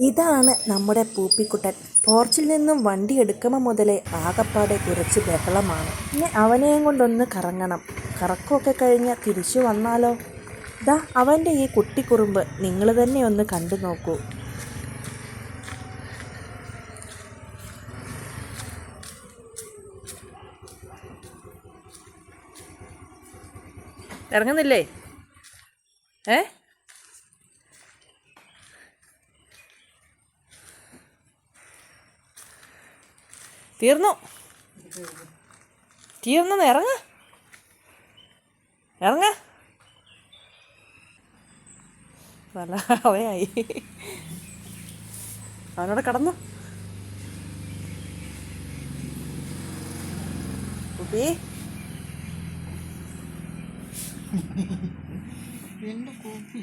ഇതാണ് നമ്മുടെ പൂപ്പിക്കുട്ടൻ. പോർച്ചിൽ നിന്നും വണ്ടി എടുക്കുമ്പോൾ മുതലേ ആകപ്പാടെ കുറച്ച് ബഹളമാണ്. പിന്നെ അവനെയും കൊണ്ടൊന്ന് കറങ്ങണം. കറക്കമൊക്കെ കഴിഞ്ഞ് തിരിച്ചു വന്നാലോ? ദാ അവൻ്റെ ഈ കുട്ടിക്കുറുമ്പ് നിങ്ങൾ തന്നെ ഒന്ന് കണ്ടു നോക്കൂ. ഇറങ്ങുന്നില്ലേ? തീർന്നു ഇറങ്ങ നല്ല അവയായി. അവനോട് കടന്നു. കുപ്പി എന്റെ കോപ്പി